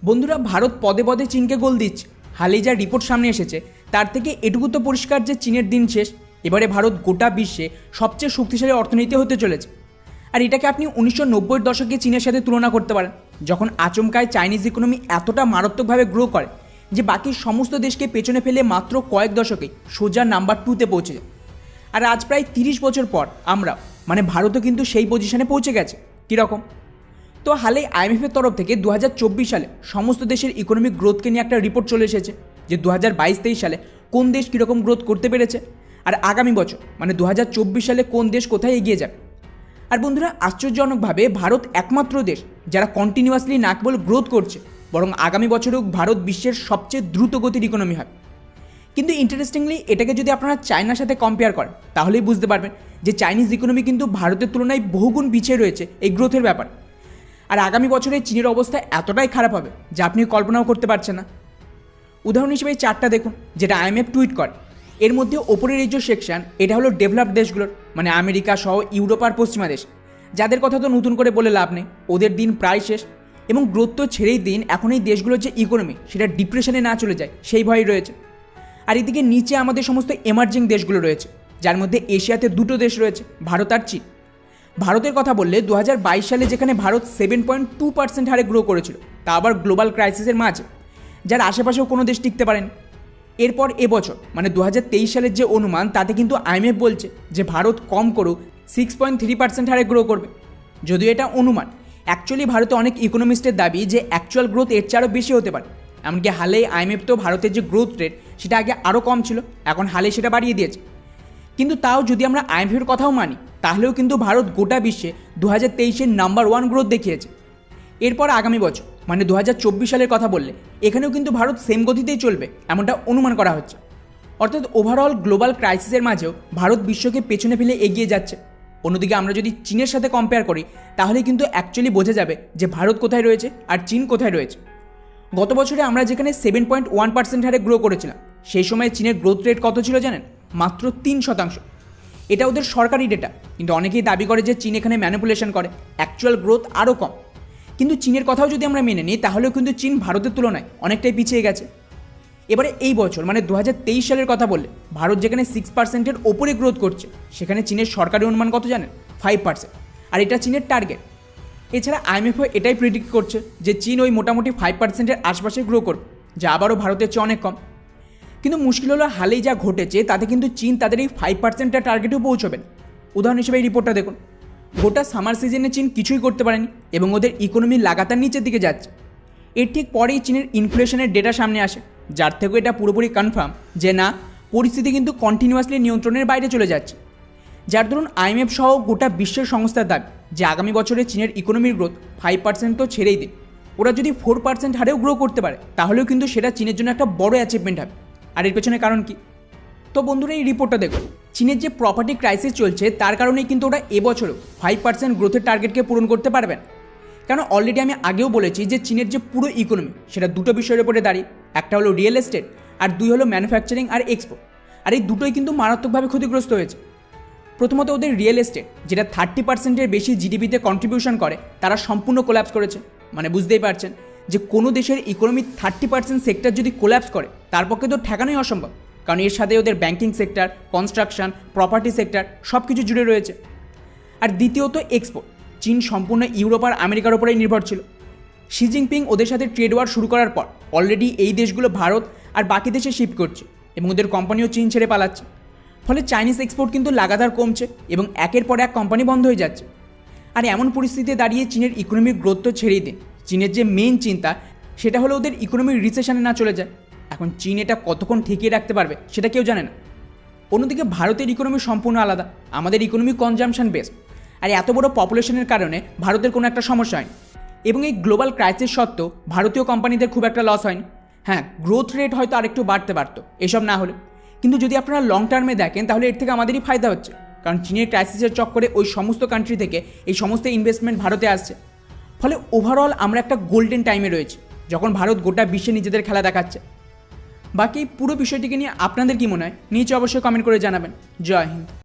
বন্ধুরা, ভারত পদে পদে চীনকে গোল দিচ্ছে। হালেই যা রিপোর্ট সামনে এসেছে তার থেকে এটুকু তো পরিষ্কার যে চীনের দিন শেষ। এবারে ভারত গোটা বিশ্বে সবচেয়ে শক্তিশালী অর্থনীতি হতে চলেছে। আর এটাকে আপনি 1990-এর দশকে চীনের সাথে তুলনা করতে পারেন, যখন আচমকায় চাইনিজ ইকোনমি এতটা মারাত্মকভাবে গ্রো করে যে বাকি সমস্ত দেশকে পেছনে ফেলে মাত্র কয়েক দশকেই সোজা নাম্বার 2-তে পৌঁছে যায়। আর আজ প্রায় 30 বছর পর আমরা ভারতও কিন্তু সেই পজিশনে পৌঁছে গেছে। কীরকম? তো হালেই আইএমএফের তরফ থেকে 2024 সালে সমস্ত দেশের ইকোনমিক গ্রোথকে নিয়ে একটা রিপোর্ট চলে এসেছে যে 2022-23 সালে কোন দেশ কীরকম গ্রোথ করতে পেরেছে, আর আগামী বছর 2024 সালে কোন দেশ কোথায় এগিয়ে যাবে। আর বন্ধুরা, আশ্চর্যজনকভাবে ভারত একমাত্র দেশ যারা কন্টিনিউয়াসলি না কেবল গ্রোথ করছে, বরং আগামী বছরেও ভারত বিশ্বের সবচেয়ে দ্রুত গতির ইকোনমি হয়। কিন্তু ইন্টারেস্টিংলি এটাকে যদি আপনারা চায়নার সাথে কম্পেয়ার করেন তাহলেই বুঝতে পারবেন যে চাইনিজ ইকোনমি কিন্তু ভারতের তুলনায় বহুগুণ পিছিয়ে রয়েছে এই গ্রোথের ব্যাপার। আর আগামী বছরে চীনের অবস্থা এতটাই খারাপ হবে যা আপনি কল্পনাও করতে পারছেন না। উদাহরণ হিসেবে এই চার্টটা দেখুন, যেটা আইএমএফ টুইট করে। এর মধ্যে ওপরের এই যে সেকশন, এটা হলো ডেভেলপড দেশগুলোর, আমেরিকা সহ ইউরোপ আর পশ্চিমা দেশ, যাদের কথা তো নতুন করে বলে লাভ নেই, ওদের দিন প্রায় শেষ। এবং গ্রোথ তো ছেড়েই দিন, এখন এই দেশগুলোর যে ইকোনমি সেটা ডিপ্রেশনে না চলে যায় সেই ভয়ই রয়েছে। আর এদিকে নিচে আমাদের সমস্ত এমার্জিং দেশগুলো রয়েছে, যার মধ্যে এশিয়াতে দুটো দেশ রয়েছে, ভারত আর চীন। ভারতের কথা বললে 2022 সালে যেখানে ভারত 7.2% হারে গ্রো করেছিল, তা আবার গ্লোবাল ক্রাইসিসের মাঝে, যার আশেপাশেও কোনো দেশ টিকতে পারেনি। এরপর এবছর 2023 সালের যে অনুমান, তাতে কিন্তু আইএমএফ বলছে যে ভারত কম করেও 6.3% হারে গ্রো করবে। যদিও এটা অনুমান, অ্যাকচুয়ালি ভারতে অনেক ইকোনমিস্টের দাবি যে অ্যাকচুয়াল গ্রোথ এর চেয়ে আরও বেশি হতে পারে। এমনকি হালেই আইএমএফ তো ভারতের যে গ্রোথ রেট সেটা আগে আরও কম ছিল, এখন হালেই সেটা বাড়িয়ে দিয়েছে। কিন্তু তাও যদি আমরা আইএমএফের কথাও মানি, তাহলেও কিন্তু ভারত গোটা বিশ্বে 2023-এর নাম্বার 1 গ্রোথ দেখিয়েছে। এরপর আগামী বছর 2024 সালের কথা বললে এখানেও কিন্তু ভারত সেম গতিতেই চলবে এমনটা অনুমান করা হচ্ছে। অর্থাৎ ওভারঅল গ্লোবাল ক্রাইসিসের মাঝেও ভারত বিশ্বকে পেছনে ফেলে এগিয়ে যাচ্ছে। অন্যদিকে আমরা যদি চীনের সাথে কম্পেয়ার করি তাহলে কিন্তু অ্যাকচুয়ালি বোঝা যাবে যে ভারত কোথায় রয়েছে আর চীন কোথায় রয়েছে। গত বছরে আমরা যেখানে 7.1% হারে গ্রো করেছিলাম, সেই সময় চীনের গ্রোথ রেট কত ছিল জানেন? মাত্র 3%। এটা ওদের সরকারি ডেটা, কিন্তু অনেকেই দাবি করে যে চীন এখানে ম্যানিপুলেশন করে, অ্যাকচুয়াল গ্রোথ আরও কম। কিন্তু চীনের কথাও যদি আমরা মেনে নিই তাহলেও কিন্তু চীন ভারতের তুলনায় অনেকটাই পিছিয়ে গেছে। এবারে এই বছর 2023 সালের কথা বললে ভারত যেখানে 6%-এর ওপরে গ্রোথ করছে, সেখানে চীনের সরকারি অনুমান কত জানেন? 5%। আর এটা চীনের টার্গেট। এছাড়া আইএমএফও এটাই প্রেডিক্ট করছে যে চীন ওই মোটামুটি 5%-এর আশপাশে গ্রো করবে, যা আবারও ভারতের চেয়ে অনেক কম। কিন্তু মুশকিল হলো হালেই যা ঘটেছে তাতে কিন্তু চীন তাদের এই 5%-এর টার্গেটেও পৌঁছবেন। উদাহরণ হিসেবে এই রিপোর্টটা দেখুন। গোটা সামার সিজনে চীন কিছুই করতে পারেনি এবং ওদের ইকোনমি লাগাতার নিচের দিকে যাচ্ছে। এর ঠিক পরেই চীনের ইনফ্লেশনের ডেটা সামনে আসে, যার থেকেও এটা পুরোপুরি কনফার্ম যে না, পরিস্থিতি কিন্তু কন্টিনিউয়াসলি নিয়ন্ত্রণের বাইরে চলে যাচ্ছে। যার ধরুন আইএমএফ সহ গোটা বিশ্বের সংস্থার দাবি যে আগামী বছরে চীনের ইকোনমির গ্রোথ 5% তো ছেড়েই দিন, ওরা যদি 4% হারেও গ্রো করতে পারে তাহলেও কিন্তু সেটা চীনের জন্য একটা বড় অ্যাচিভমেন্ট হবে। আর এর পেছনে কারণ কি? তো বন্ধুরা, এই রিপোর্টটা দেখুন। চীনের যে প্রপার্টি ক্রাইসিস চলছে তার কারণেই কিন্তু ওরা এবছরও 5% গ্রোথের টার্গেটকে পূরণ করতে পারবেন। কারণ অলরেডি আমি আগেও বলেছি যে চীনের যে পুরো ইকোনমি সেটা দুটো বিষয়ের উপরে দাঁড়িয়ে, একটা হলো রিয়েল এস্টেট আর দুই হলো ম্যানুফ্যাকচারিং আর এক্সপোর্ট। আর এই দুটোই কিন্তু মারাত্মকভাবে ক্ষতিগ্রস্ত হয়েছে। প্রথমত ওদের রিয়েল এস্টেট, যেটা 30%-এর বেশি জিডিপিতে কন্ট্রিবিউশন করে, তারা সম্পূর্ণ কোল্যাপস করেছে। বুঝতেই পারছেন যে কোনো দেশের ইকোনমি 30% সেক্টর যদি কোল্যাপস করে তার পক্ষে তো ঠেকানোই অসম্ভব, কারণ এর সাথে ওদের banking sector, construction, property sector সব কিছু জুড়ে রয়েছে। আর দ্বিতীয়ত এক্সপোর্ট। চীন সম্পূর্ণ ইউরোপ আর আমেরিকার ওপরেই নির্ভর ছিল। শি জিনপিং ওদের সাথে ট্রেড ওয়ার শুরু করার পর অলরেডি এই দেশগুলো ভারত আর বাকি দেশে শিফট করছে এবং ওদের কোম্পানিও চীন ছেড়ে পালাচ্ছে। ফলে চাইনিজ এক্সপোর্ট কিন্তু লাগাতার কমছে এবং একের পর এক কোম্পানি বন্ধ হয়ে যাচ্ছে। আর এমন পরিস্থিতিতে দাঁড়িয়ে চীনের ইকোনমিক গ্রোথ তো ছেড়েই দিন, চীনের যে মেইন চিন্তা সেটা হলো ওদের ইকোনমিক রিসেশনে না চলে যায়। এখন চীন এটা কতক্ষণ ঠেকিয়ে রাখতে পারবে সেটা কেউ জানে না। অন্যদিকে ভারতের ইকোনমি সম্পূর্ণ আলাদা, আমাদের ইকোনমি কনজামশন বেসড। আর এত বড় পপুলেশনের কারণে ভারতের কোনো একটা সমস্যা হয়নি এবং এই গ্লোবাল ক্রাইসিস সত্ত্বেও ভারতীয় কোম্পানিদের খুব একটা লস হয়নি। হ্যাঁ, গ্রোথ রেট হয়তো আরেকটু বাড়তে পারতো এসব না হলে, কিন্তু যদি আপনারা লং টার্মে দেখেন তাহলে এর থেকে আমাদেরই ফায়দা হচ্ছে, কারণ চীনের ক্রাইসিসের চক্করে ওই সমস্ত কান্ট্রি থেকে এই সমস্ত ইনভেস্টমেন্ট ভারতে আসছে। ফলে ওভারঅল আমরা একটা গোল্ডেন টাইমে রয়েছি যখন ভারত গোটা বিশ্বে নিজেদের খেলা দেখাচ্ছে। বাকি পুরো বিষয়টিকে নিয়ে আপনাদের কি মনে হয় নিচে অবশ্যই কমেন্ট করে জানাবেন। জয় হিন্দ।